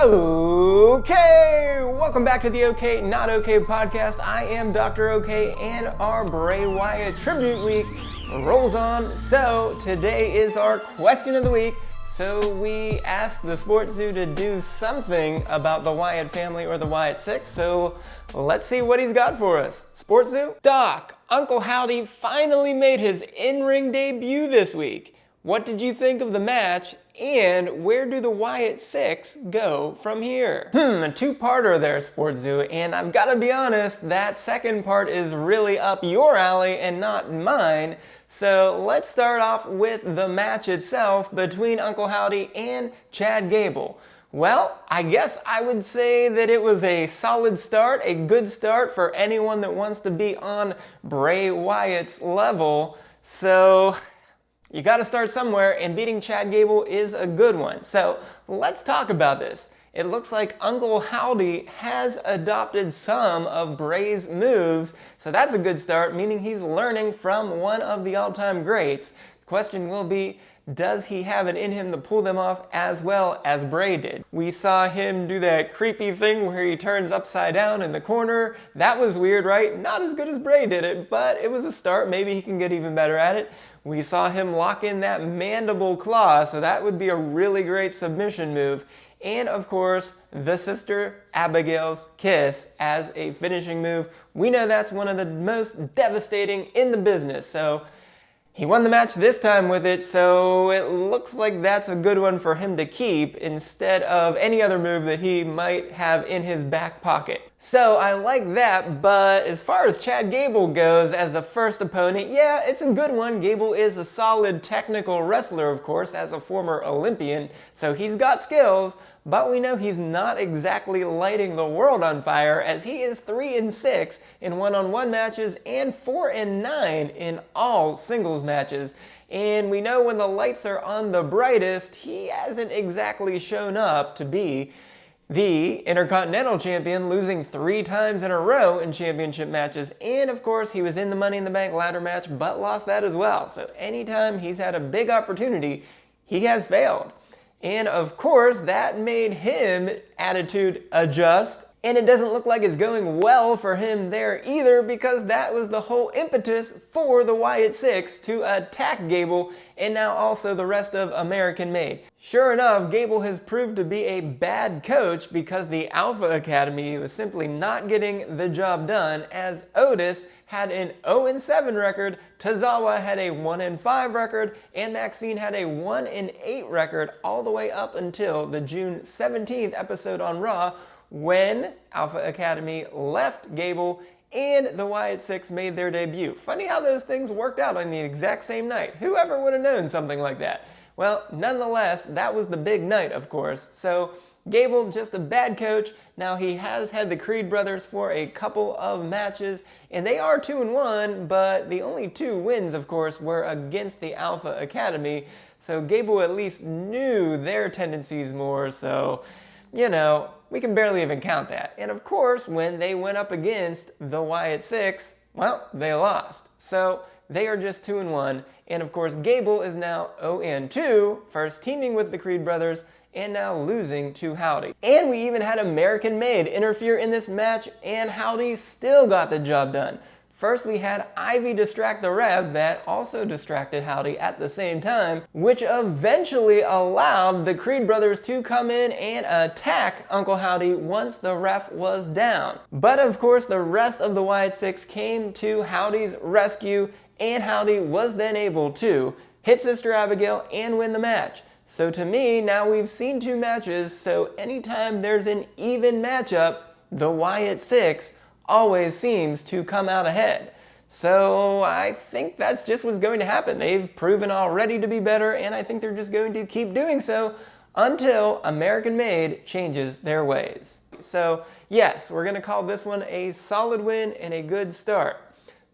Okay, welcome back to the Okay Not Okay podcast. I am Doktor O'Kay, and our Bray Wyatt tribute week rolls on. So today is our question of the week. So we asked the Sports Zoo to do something about the Wyatt family or the Wyatt Sicks. So let's see what he's got for us. Sports Zoo? Doc, Uncle Howdy finally made his in-ring debut this week. What did you think of the match, and where do the Wyatt Sicks go from here? A two-parter there, Sports Zoo, and I've got to be honest, that second part is really up your alley and not mine. So let's start off with the match itself between Uncle Howdy and Chad Gable. Well, I guess I would say that it was a solid start, a good start for anyone that wants to be on Bray Wyatt's level. So you got to start somewhere, and beating Chad Gable is a good one. So let's talk about this. It looks like Uncle Howdy has adopted some of Bray's moves, so that's a good start, meaning he's learning from one of the all-time greats. The question will be, does he have it in him to pull them off as well as Bray did? We saw him do that creepy thing where he turns upside down in the corner. That was weird, right? Not as good as Bray did it, but it was a start. Maybe he can get even better at it. We saw him lock in that mandible claw, so that would be a really great submission move. And of course, the Sister Abigail's kiss as a finishing move. We know that's one of the most devastating in the business, so he won the match this time with it, so it looks like that's a good one for him to keep instead of any other move that he might have in his back pocket. So I like that, but as far as Chad Gable goes as a first opponent, yeah, it's a good one. Gable is a solid technical wrestler, of course, as a former Olympian, so he's got skills, but we know he's not exactly lighting the world on fire, as he is 3-6 in one-on-one matches and 4-9 in all singles matches. And we know when the lights are on the brightest, he hasn't exactly shown up to be the Intercontinental Champion, losing 3 times in a row in championship matches. And of course, he was in the Money in the Bank ladder match, but lost that as well. So anytime he's had a big opportunity, he has failed. And of course, that made him attitude adjust. And it doesn't look like it's going well for him there either, because that was the whole impetus for the Wyatt Sicks to attack Gable and now also the rest of American Made. Sure enough, Gable has proved to be a bad coach because the Alpha Academy was simply not getting the job done, as Otis had an 0-7 record, Tozawa had a 1-5 record, and Maxine had a 1-8 record all the way up until the June 17th episode on Raw, when Alpha Academy left Gable and the Wyatt Sicks made their debut. Funny how those things worked out on the exact same night. Whoever would have known something like that? Well, nonetheless, that was the big night, of course. So Gable, just a bad coach. Now, he has had the Creed brothers for a couple of matches, and they are 2-1, but the only 2 wins, of course, were against the Alpha Academy. So Gable at least knew their tendencies more, so, you know, we can barely even count that. And of course, when they went up against the Wyatt Sicks, well, they lost. So they are just 2-1. And of course, Gable is now 0-2, first teaming with the Creed brothers and now losing to Howdy. And we even had American Made interfere in this match, and Howdy still got the job done. First, we had Ivy distract the ref that also distracted Howdy at the same time, which eventually allowed the Creed brothers to come in and attack Uncle Howdy once the ref was down. But of course, the rest of the Wyatt Sicks came to Howdy's rescue, and Howdy was then able to hit Sister Abigail and win the match. So to me, now we've seen 2 matches, so anytime there's an even matchup, the Wyatt Sicks always seems to come out ahead. So I think that's just what's going to happen. They've proven already to be better, and I think they're just going to keep doing so until American Made changes their ways. So yes, we're going to call this one a solid win and a good start.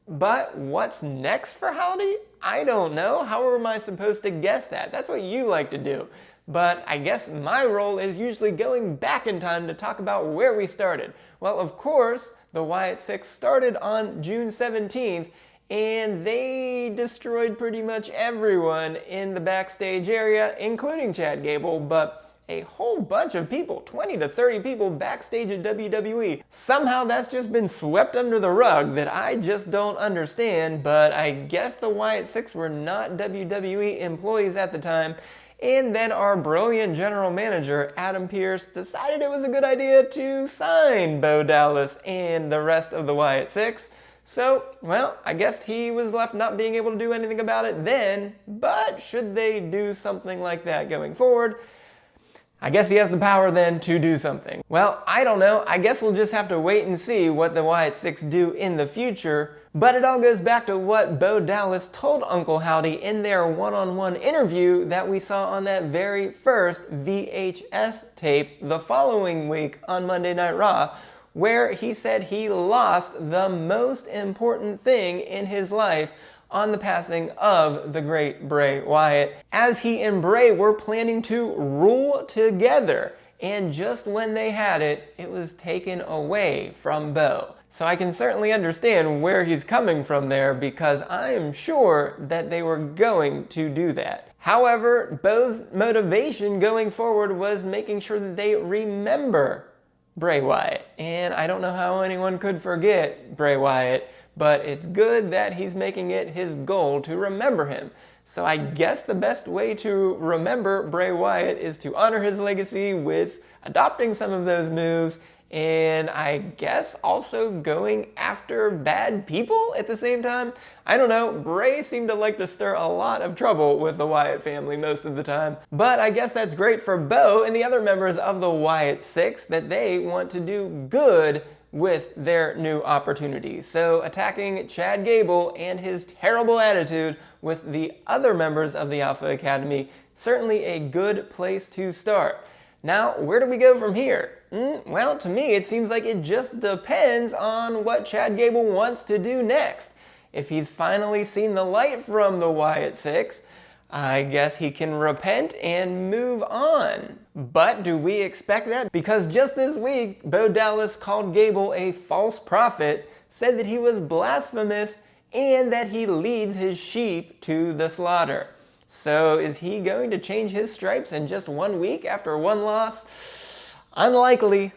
But what's next for Howdy? I don't know. How am I supposed to guess that? That's what you like to do. But I guess my role is usually going back in time to talk about where we started. Well, of course, the Wyatt Sicks started on June 17th, and they destroyed pretty much everyone in the backstage area, including Chad Gable, but a whole bunch of people, 20 to 30 people backstage at WWE. Somehow that's just been swept under the rug that I just don't understand, but I guess the Wyatt Sicks were not WWE employees at the time. And then our brilliant general manager, Adam Pearce, decided it was a good idea to sign Bo Dallas and the rest of the Wyatt Sicks. So, well, I guess he was left not being able to do anything about it then, but should they do something like that going forward? I guess he has the power then to do something. Well, I don't know. I guess we'll just have to wait and see what the Wyatt Sicks do in the future. But it all goes back to what Bo Dallas told Uncle Howdy in their one-on-one interview that we saw on that very first VHS tape the following week on Monday Night Raw, where he said he lost the most important thing in his life on the passing of the great Bray Wyatt, as he and Bray were planning to rule together. And just when they had it, it was taken away from Bo. So I can certainly understand where he's coming from there, because I am sure that they were going to do that. However, Bo's motivation going forward was making sure that they remember Bray Wyatt. And I don't know how anyone could forget Bray Wyatt, but it's good that he's making it his goal to remember him. So I guess the best way to remember Bray Wyatt is to honor his legacy with adopting some of those moves, and I guess also going after bad people at the same time. I don't know, Bray seemed to like to stir a lot of trouble with the Wyatt family most of the time. But I guess that's great for Bo and the other members of the Wyatt Sicks, that they want to do good with their new opportunity. So attacking Chad Gable and his terrible attitude with the other members of the Alpha Academy, certainly a good place to start. Now, where do we go from here? Well, to me, it seems like it just depends on what Chad Gable wants to do next. If he's finally seen the light from the Wyatt Sicks, I guess he can repent and move on. But do we expect that? Because just this week, Bo Dallas called Gable a false prophet, said that he was blasphemous, and that he leads his sheep to the slaughter. So is he going to change his stripes in just 1 week after one loss? Unlikely.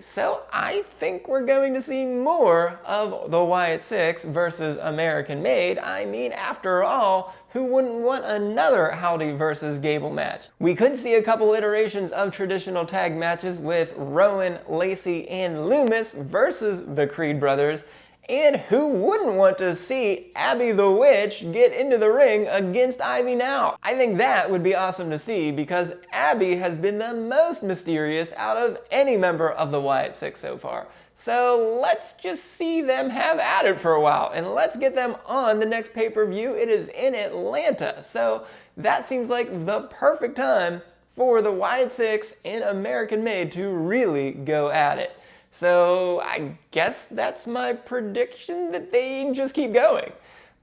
So I think we're going to see more of the Wyatt Sicks versus American Made. I mean, after all, who wouldn't want another Howdy versus Gable match? We could see a couple iterations of traditional tag matches with Rowan, Lacey, and Loomis versus the Creed brothers. And who wouldn't want to see Abby the Witch get into the ring against Ivy Now? I think that would be awesome to see, because Abby has been the most mysterious out of any member of the Wyatt Sicks so far. So let's just see them have at it for a while, and let's get them on the next pay-per-view. It is in Atlanta, so that seems like the perfect time for the Wyatt Sicks and American Made to really go at it. So I guess that's my prediction, that they just keep going.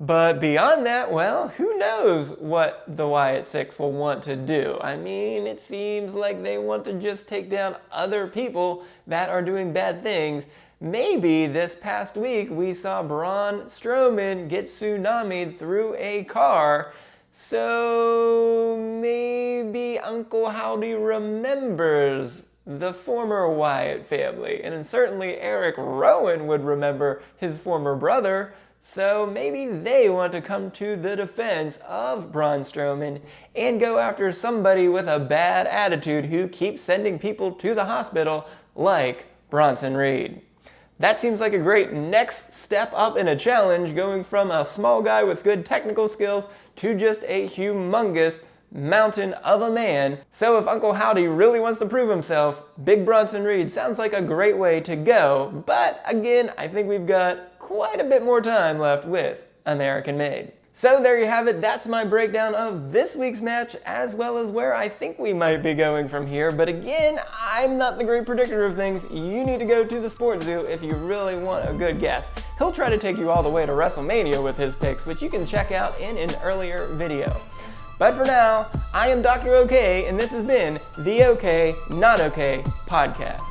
But beyond that, well, who knows what the Wyatt Sicks will want to do. I mean, it seems like they want to just take down other people that are doing bad things. Maybe this past week we saw Braun Strowman get tsunami'd through a car. So maybe Uncle Howdy remembers the former Wyatt family, and certainly Eric Rowan would remember his former brother, so maybe they want to come to the defense of Braun Strowman and go after somebody with a bad attitude who keeps sending people to the hospital, like Bronson Reed. That seems like a great next step up in a challenge, going from a small guy with good technical skills to just a humongous mountain of a man. So if Uncle Howdy really wants to prove himself, Big Bronson Reed sounds like a great way to go. But again, I think we've got quite a bit more time left with American Made. So there you have it. That's my breakdown of this week's match, as well as where I think we might be going from here. But again, I'm not the great predictor of things. You need to go to the Sports Zoo if you really want a good guess. He'll try to take you all the way to WrestleMania with his picks, which you can check out in an earlier video. But for now, I am Doktor O'Kay, and this has been the OK Not OK podcast.